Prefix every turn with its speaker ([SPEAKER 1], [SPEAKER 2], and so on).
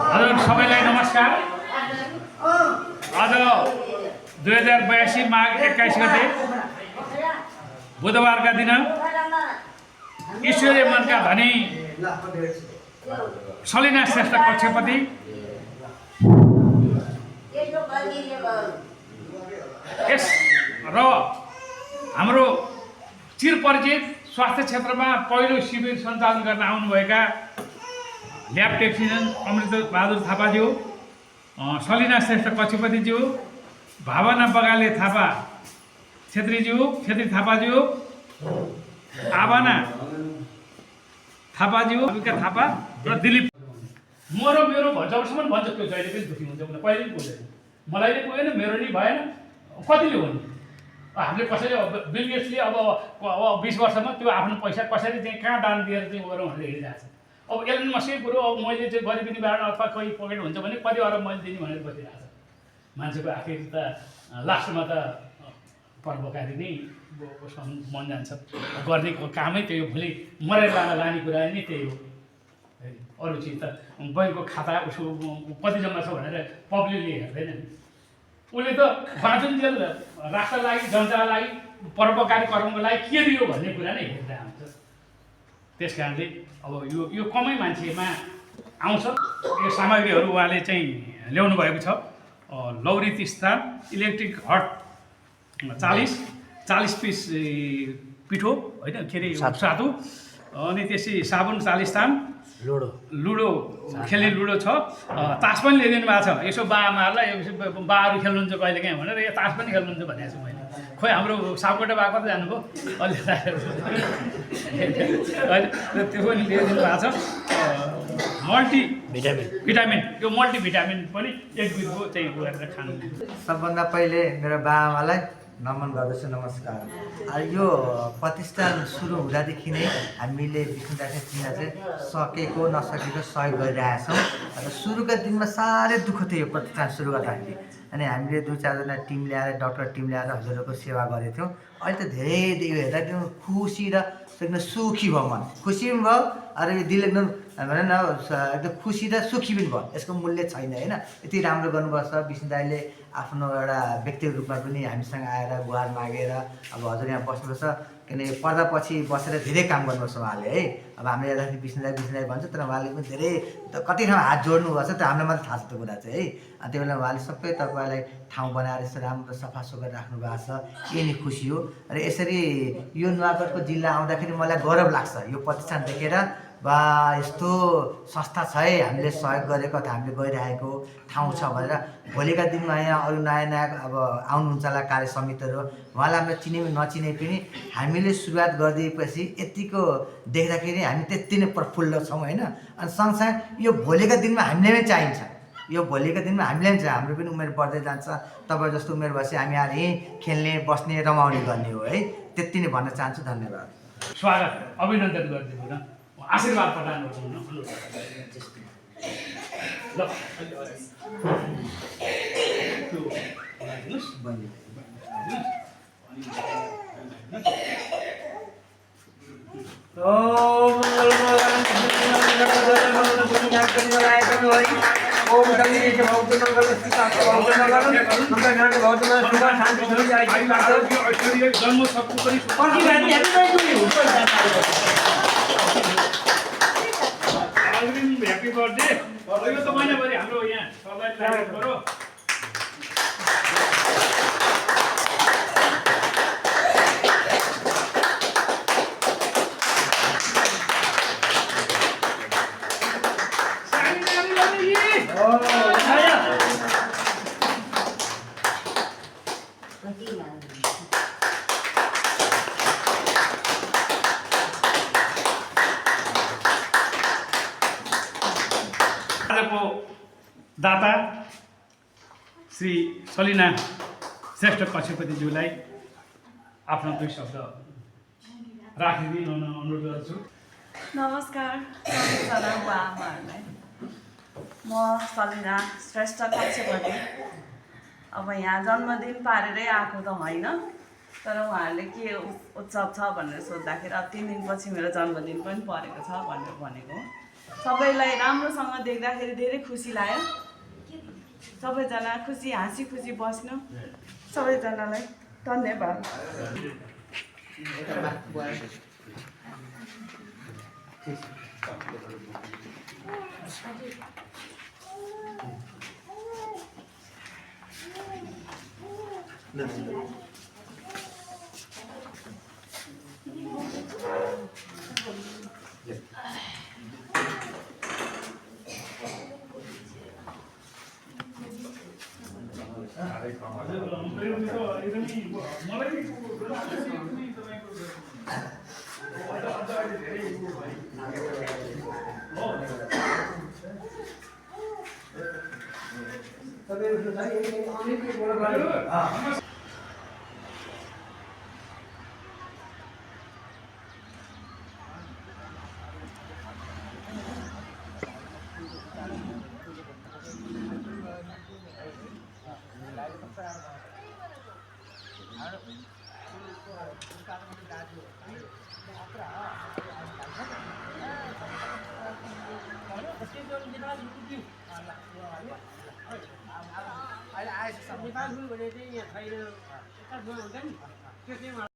[SPEAKER 1] हजुर सबैलाई नमस्कार। आज 2082 माघ 21 गते बुधबारका दिन ईश्वरीय मनका धनी सलिना श्रेष्ठ कक्षपति यस र हाम्रो चिरपरिचित स्वास्थ्य क्षेत्रमा पहिलो शिविर सञ्चालन गर्न आउनुभएका ल्याब टेक्निसियन अमृत बहादुर थापाज्यू, सलिना श्रेष्ठ कक्षपतिज्यू, भावना बगाले थापा छेत्री थापाज्यू, आवाना थापाज्यू, अविका थापा र दिलीप। म र मेरो जबसम्म भन्छ त्यो जहिले पनि दुखी हुन्छ भने कहिले पनि पुग्दैन, मलाई नै पुगेन, मेरो नि भएन, कतिले हो नि? हामीले कसैले बिल गेट्सले अब 20 वर्षमा त्यो आफ्नो पैसा कसरी चाहिँ कहाँ दान दिएर चाहिँ गरौँ भनेर हिँडिरहेको छ। अब एलन मस्ककै कुरो, अब मैले चाहिँ गरिबी निवारण अथवा कोही पकेट हुन्छ भने कति अरब मैले दिने भनेर बसिरहेको छ। मान्छेको आखिर त लास्टमा त परोपकारी नै मन जान्छ, गर्ने कामै त्यही हो, भोलि मरेर लाने कुरा नै त्यही हो। अरू चिज त बैङ्कको खाता उसको कति जम्मा छ भनेर पब्लिकले हेर्दैन नि। उसले त बाँचुन्जेल राष्ट्रलाई जनतालाई परोपकारी कर्मको लागि के दियो भन्ने कुरा नै हेर्दै आउँछ। त्यस कारणले अब यो कमै मान्छेमा आउँछ। यो सामग्रीहरू उहाँले चाहिँ ल्याउनु भएको छ। लौरी तिस्ता इलेक्ट्रिक हट 40 पिस पिठो होइन के अरे सातु, अनि त्यसै साबुन 40 थान, लुडो खेल्ने लुडो छ, तास पनि ल्याइदिनु भएको छ। यसो बाआमाहरूलाई बाहरू खेल्नुहुन्छ कहिले काहीँ भनेर यो तास पनि खेल्नुहुन्छ भनेको छु मैले। खोइ हाम्रो सापकोटा बाको त जानुभयो अहिले त्यो पनि ल्याइदिनु भएको छ। मल्टिभिटामिन यो मल्टिभिटामिन पनि एक बिटको चाहिँ गरेर खानु।
[SPEAKER 2] सबभन्दा पहिले मेरो बाआमालाई नमन गर्दछु, नमस्कार। यो प्रतिष्ठान सुरु हुँदादेखि नै हामीले विष्णुदासले चिना चाहिँ सकेको नसकेको सहयोग गरिरहेछौँ। र सुरुका दिनमा साह्रै दुःख थियो यो प्रतिष्ठान सुरु गर्दाखेरि, अनि हामीले 2-4जना टिम ल्याएर डक्टर टिम ल्याएर हजुरहरूको सेवा गरेको थियौँ। अहिले त धेरै हेर्दा एकदम खुसी र एकदम सुखी भयो, मन खुसी पनि भयो। अरू यो दिल एकदम भन न एकदम खुसी र सुखी पनि भयो। यसको मूल्य छैन होइन। यति राम्रो गर्नुपर्छ। विष्णु दाइले आफ्नो एउटा व्यक्तिगत रूपमा पनि हामीसँग आएर गुहार मागेर अब हजुर यहाँ बस्नुपर्छ, किनकि पर्दा पछि बसेर धेरै काम गर्नुपर्छ उहाँले है। अब हामीले हेर्दाखेरि विष्णु दाइ भन्छ, तर उहाँले पनि धेरै कति ठाउँ हात जोड्नुपर्छ, त्यो हामीलाई मात्रै थाहा छ त्यो कुरा चाहिँ है। त्यो बेला उहाँले सबै तपाईँलाई ठाउँ बनाएर यसो राम्रो सफासुग्घर राख्नु भएको छ, यही नै खुसी हो। र यसरी यो नुवाकोटको जिल्ला आउँदाखेरि मलाई गौरव लाग्छ यो प्रतिष्ठान देखेर। बा यस्तो संस्था छ है, हामीले सहयोग गरेको अथवा हामीले गइरहेको ठाउँ छ भनेर। भोलिका दिनमा यहाँ अरू नयाँ अब आउनुहुन्छ होला कार्य समितिहरू, उहाँलाई हामीले चिने नचिने पनि हामीले सुरुवात गरिदिएपछि यतिको देख्दाखेरि हामी त्यति नै प्रफुल्ल छौँ होइन। अनि सँगसँगै यो भोलिका दिनमा हामीले नै चाहिन्छ, यो भोलिका दिनमा हामीले पनि हाम्रो पनि उमेर बढ्दै जान्छ। तपाईँ जस्तो उमेर भएपछि हामी आएर यहीँ खेल्ने बस्ने रमाउने गर्ने हो है। त्यति नै भन्न चाहन्छु। धन्यवाद।
[SPEAKER 1] स्वागत अभिनन्दन गरिदिनु न, आशीर्वाद प्रदान गर्नु न। जन्म सबको पनि ह्याप्पी बर्थडे। यो त महिनाभरि हाम्रो यहाँ सबैलाई गरौँ। आजको दाता श्री सलिना श्रेष्ठ कक्षपतिज्यूलाई आफ्नो 2 शब्द राखिदिनु अनुरोध गर्छु।
[SPEAKER 3] नमस्कार सबैजना बुवाआमाहरूलाई। म सलिना श्रेष्ठ कक्षपति। अब यहाँ जन्मदिन पारेरै आएको त होइन, तर उहाँहरूले के उत्सव छ भनेर सोद्धाखेरि अब 3 दिनपछि मेरो जन्मदिन पनि परेको छ भनेर भनेको। सबैलाई राम्रोसँग देख्दाखेरि धेरै खुसी लाग्यो। सबैजना खुसी हाँसी खुसी बस्नु। सबैजनालाई धन्यवाद।
[SPEAKER 4] अहिले आएछ नेपाल भने चाहिँ यहाँ छैन हुन्छ नि त्यो चाहिँ